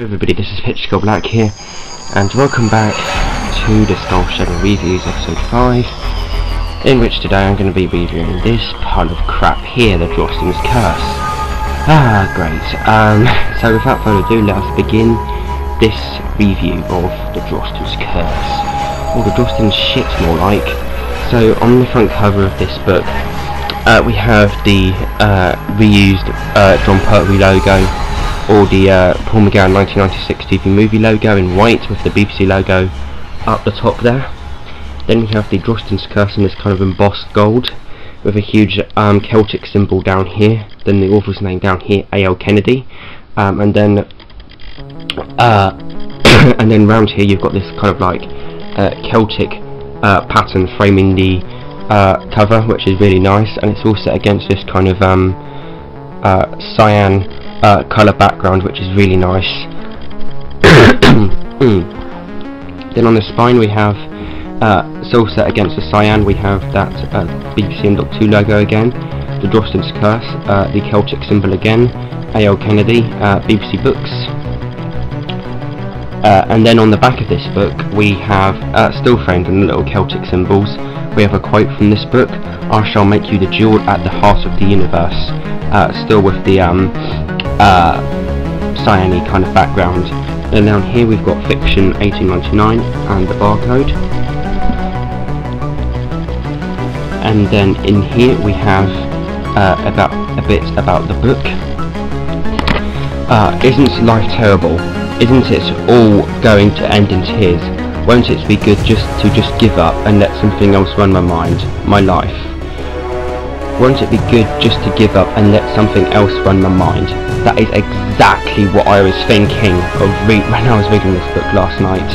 Hello everybody, this is Pitch Skull Black here, and welcome back to the Skull Shadow Reviews episode 5, in which today I'm going to be reviewing this pile of crap here, the Drosten's Curse. Great. So without further ado, let us begin this review of the Drosten's Curse. Or the Drosten's shit, more like. So on the front cover of this book, we have the reused John Pertwee logo, or the Paul McGann 1996 TV movie logo in white with the BBC logo up the top there. Then we have the Drosten's Curse in this kind of embossed gold with a huge Celtic symbol down here, then the author's name down here, A.L. Kennedy, and then and then round here you've got this kind of like Celtic pattern framing the cover, which is really nice, and it's all set against this kind of cyan colour background, which is really nice. Then on the spine we have, it's all set against the cyan, we have that BBC and Doc 2 logo again, the Drosten's Curse, the Celtic symbol again, A.L. Kennedy, BBC Books. And then on the back of this book we have, still framed in the little Celtic symbols, we have a quote from this book: "I shall make you the jewel at the heart of the universe," still with the cyany kind of background. And down here we've got Fiction 1899 and the barcode. And then in here we have a bit about the book. Isn't life terrible? Isn't it all going to end in tears? Won't it be good just to give up and let something else run my life? Won't it be good just to give up and let something else run my mind? That is exactly what I was thinking of when I was reading this book last night.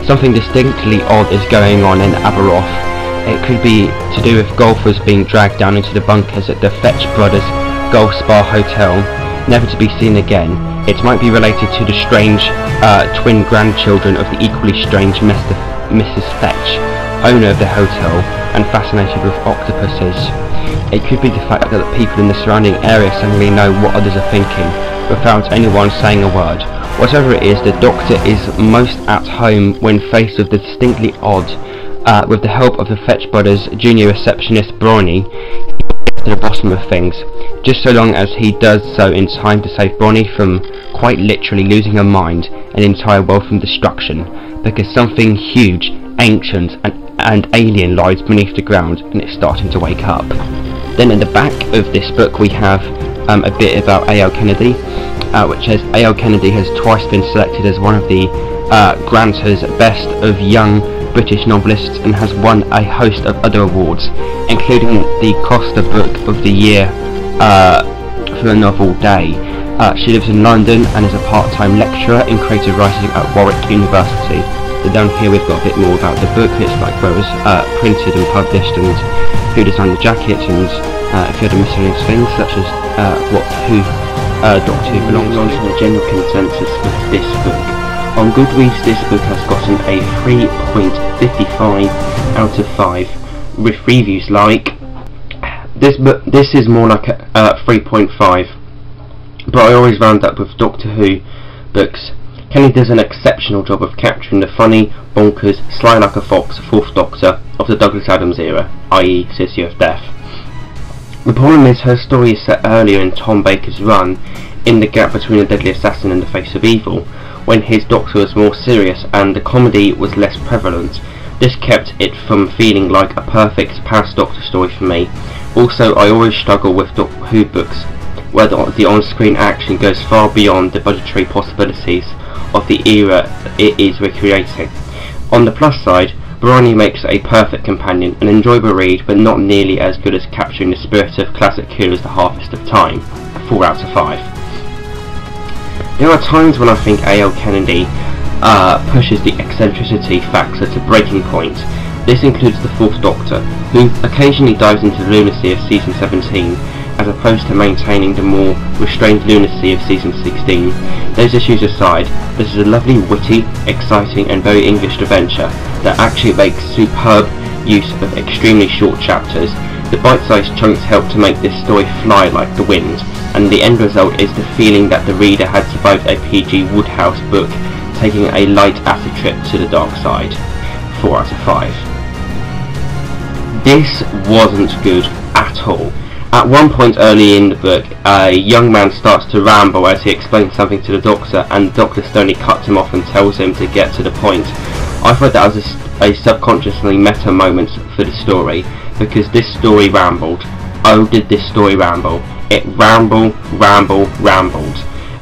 Something distinctly odd is going on in Aberoth. It could be to do with golfers being dragged down into the bunkers at the Fetch Brothers Golf Spa Hotel, never to be seen again. It might be related to the strange twin grandchildren of the equally strange Mrs. Fetch, owner of the hotel, and fascinated with octopuses. It could be the fact that the people in the surrounding area suddenly know what others are thinking, without anyone saying a word. Whatever it is, the Doctor is most at home when faced with the distinctly odd. With the help of the Fetch Brothers' junior receptionist Bronnie, he gets to the bottom of things, just so long as he does so in time to save Bronnie from quite literally losing her mind, an entire world from destruction, because something huge, ancient and alien lies beneath the ground, and it's starting to wake up. Then in the back of this book we have a bit about A.L. Kennedy, which says A.L. Kennedy has twice been selected as one of the Granter's Best of Young British Novelists and has won a host of other awards, including the Costa Book of the Year for the novel Day. She lives in London and is a part-time lecturer in creative writing at Warwick University. So down here we've got a bit more about the book. It's like where it was printed and published, and who designed the jacket, and a few other miscellaneous things such as who Doctor Who belongs on to the general consensus of this book. On Goodreads this book has gotten a 3.55 out of 5, with reviews like this is more like a 3.5, but I always round up with Doctor Who books. Kenny does an exceptional job of capturing the funny, bonkers, sly like a fox fourth Doctor of the Douglas Adams era, i.e. City of Death. The problem is her story is set earlier in Tom Baker's run, in the gap between The Deadly Assassin and The Face of Evil, when his Doctor was more serious and the comedy was less prevalent. This kept it from feeling like a perfect past Doctor story for me. Also, I always struggle with Doctor Who books where the on-screen action goes far beyond the budgetary possibilities of the era it is recreating. On the plus side, Bronnie makes a perfect companion, an enjoyable read, but not nearly as good as capturing the spirit of classic Who as The Harvest of Time, 4 out of 5. There are times when I think A.L. Kennedy pushes the eccentricity factor to breaking point. This includes the Fourth Doctor, who occasionally dives into the lunacy of Season 17, as opposed to maintaining the more restrained lunacy of Season 16. Those issues aside, this is a lovely, witty, exciting and very English adventure that actually makes superb use of extremely short chapters. The bite-sized chunks help to make this story fly like the wind, and the end result is the feeling that the reader had survived a PG Wodehouse book, taking a light acid trip to the dark side. 4 out of 5. This wasn't good at all. At one point early in the book, a young man starts to ramble as he explains something to the Doctor, and the Doctor sternly cuts him off and tells him to get to the point. I thought that was a subconsciously meta moment for the story, because this story rambled. Oh, did this story ramble. It rambled,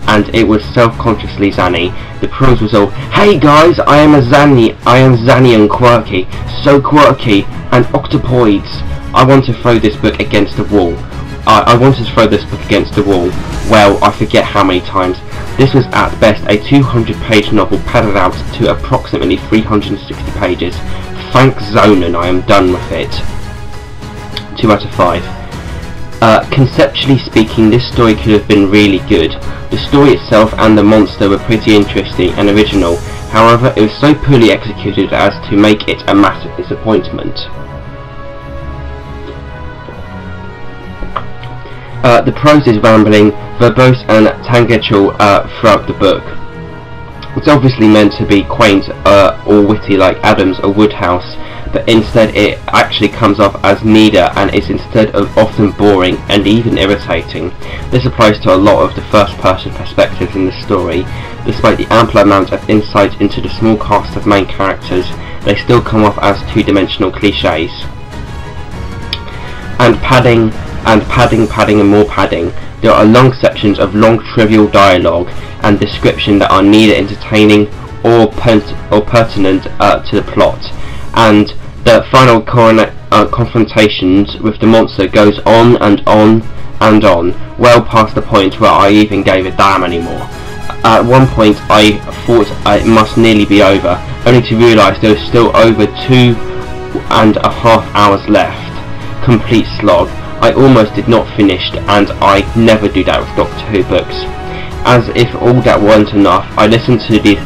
and it was self-consciously zany. The prose was all, "Hey guys, I am zany and quirky, so quirky, and octopoids. I want to throw this book against the wall. I wanted to throw this book against the wall. Well, I forget how many times. This was at best a 200-page novel padded out to approximately 360 pages. Thanks Zonin, I am done with it." 2 out of 5. Conceptually speaking, this story could have been really good. The story itself and the monster were pretty interesting and original. However, it was so poorly executed as to make it a massive disappointment. The prose is rambling, verbose and tangential throughout the book. It's obviously meant to be quaint or witty like Adams or Wodehouse, but instead it actually comes off as neither and is instead of often boring and even irritating. This applies to a lot of the first-person perspectives in the story. Despite the ample amount of insight into the small cast of main characters, they still come off as two-dimensional cliches. And padding and more padding. There are long sections of long trivial dialogue and description that are neither entertaining or pertinent to the plot, and the final confrontations with the monster goes on and on and on, well past the point where I even gave a damn anymore. At one point I thought it must nearly be over, only to realise there was still over 2.5 hours left. Complete slog. I almost did not finish, and I never do that with Doctor Who books. As if all that weren't enough, I listened to the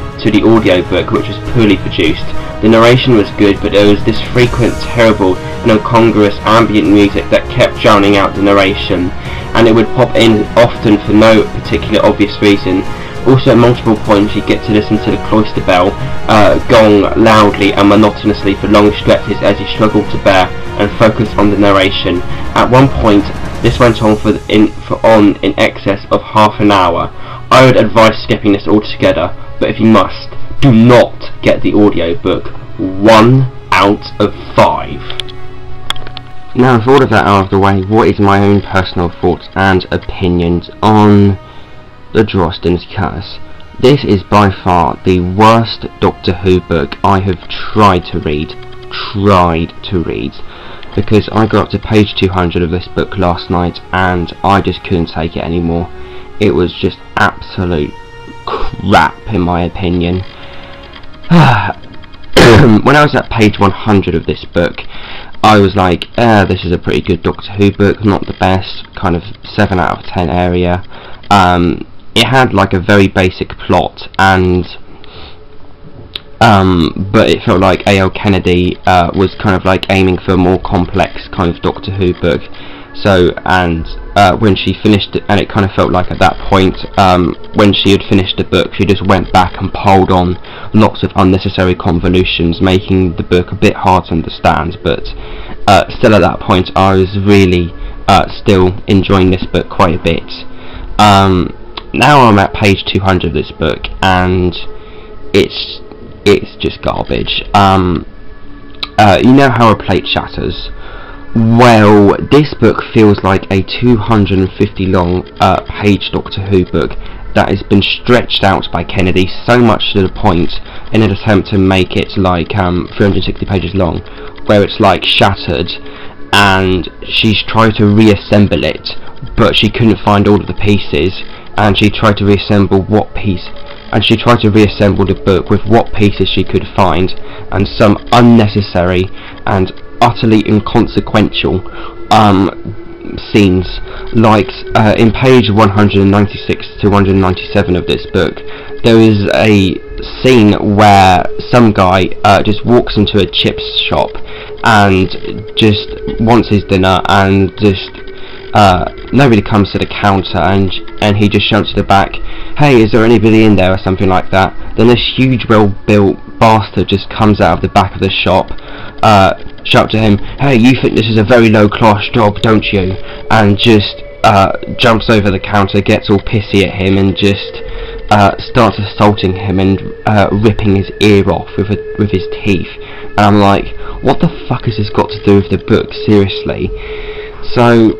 audio book, which was poorly produced. The narration was good, but there was this frequent, terrible and incongruous ambient music that kept drowning out the narration, and it would pop in often for no particular obvious reason. Also at multiple points you get to listen to the cloister bell gong loudly and monotonously for long stretches as you struggle to bear and focus on the narration. At one point this went on in excess of half an hour. I would advise skipping this altogether, but if you must, do not get the audiobook. 1 out of 5. Now with all of that out of the way, what is my own personal thoughts and opinions on the Drosten's Curse? This is by far the worst Doctor Who book I have tried to read, because I got up to page 200 of this book last night and I just couldn't take it anymore. It was just absolute crap in my opinion. When I was at page 100 of this book, I was like, this is a pretty good Doctor Who book, not the best, kind of 7 out of 10 area. It had like a very basic plot, and but it felt like A.L. Kennedy was kind of like aiming for a more complex kind of Doctor Who book. So, and when she finished it, and it kind of felt like at that point, when she had finished the book, she just went back and piled on lots of unnecessary convolutions, making the book a bit hard to understand. But still at that point, I was really still enjoying this book quite a bit. Now I'm at page 200 of this book, and it's just garbage. You know how a plate shatters? Well, this book feels like a 250 long page Doctor Who book that has been stretched out by Kennedy so much to the point in an attempt to make it like 360 pages long, where it's like shattered, and she's tried to reassemble it, but she couldn't find all of the pieces, and she tried to reassemble the book with what pieces she could find, and some unnecessary and utterly inconsequential scenes, like in page 196 to 197 of this book, there is a scene where some guy just walks into a chips shop and just wants his dinner, and just nobody comes to the counter, and he just shouts to the back, "Hey, is there anybody in there?" or something like that. Then this huge, well-built bastard just comes out of the back of the shop, shout to him, "Hey, you think this is a very low-class job, don't you?" and just jumps over the counter, gets all pissy at him, and just starts assaulting him and ripping his ear off with his teeth. And I'm like, what the fuck has this got to do with the book? Seriously. So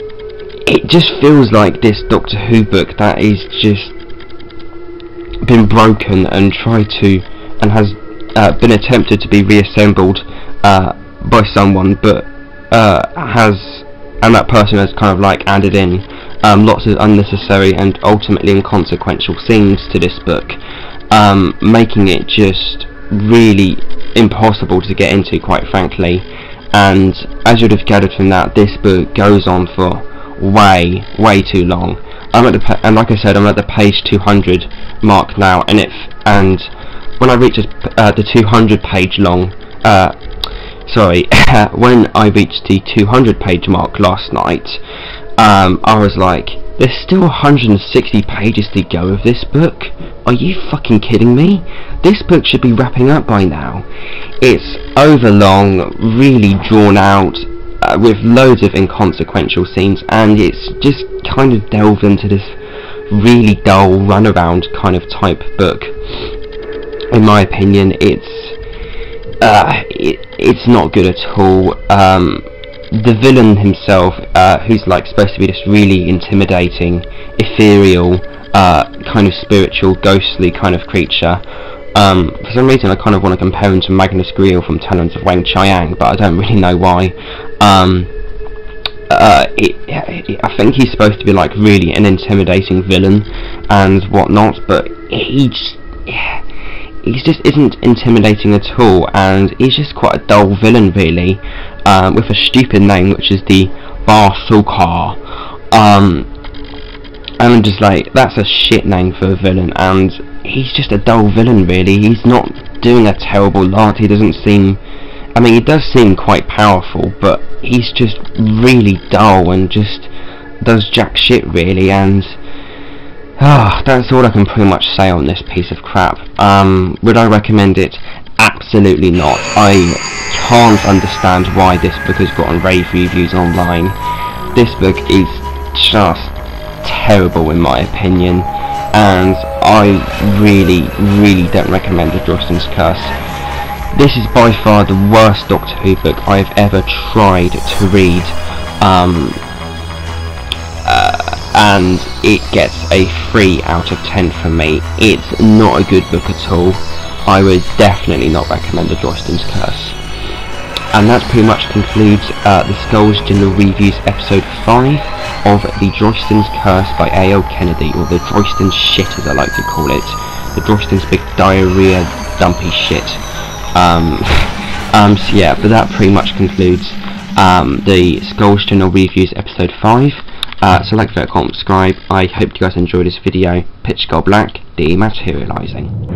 it just feels like this Doctor Who book that is just been broken and tried to, and has been attempted to be reassembled by someone, but and that person has kind of like added in lots of unnecessary and ultimately inconsequential scenes to this book, making it just really impossible to get into, quite frankly. And as you'd have gathered from that, this book goes on for way too long. And like I said, I'm at the page 200 mark now, and when I reach the 200 page long, when I reached the 200 page mark last night, I was like, there's still 160 pages to go of this book? Are you fucking kidding me? This book should be wrapping up by now. It's overlong, really drawn out, with loads of inconsequential scenes, and it's just kind of delved into this really dull runaround kind of type book. In my opinion, it's not good at all. The villain himself, who's like supposed to be this really intimidating, ethereal, kind of spiritual, ghostly kind of creature, for some reason I kind of want to compare him to Magnus Greel from Talons of Weng-Chiang, but I don't really know why. I think he's supposed to be like really an intimidating villain and whatnot, but he just isn't intimidating at all, and he's just quite a dull villain really, with a stupid name, which is the Barsukar. And I'm just like, that's a shit name for a villain, and he's just a dull villain really. He's not doing a terrible lot. He doesn't seem, I mean, he does seem quite powerful, but he's just really dull and just does jack shit really. And that's all I can pretty much say on this piece of crap. Would I recommend it? Absolutely not. I can't understand why this book has gotten rave reviews online. This book is just terrible in my opinion, and I really don't recommend the Drosten's Curse. This is by far the worst Doctor Who book I've ever tried to read, and it gets a 3 out of 10 from me. It's not a good book at all. I would definitely not recommend the Drosten's Curse. And that pretty much concludes the Skulls General Reviews episode 5 of the Drosten's Curse by A.O. Kennedy, or the Drosten's Shit as I like to call it. The Drosten's big diarrhea dumpy shit. So yeah, but that pretty much concludes the Skulls General Reviews episode 5. So like, comment, subscribe. I hope you guys enjoyed this video. Pitch Skull Black, dematerializing.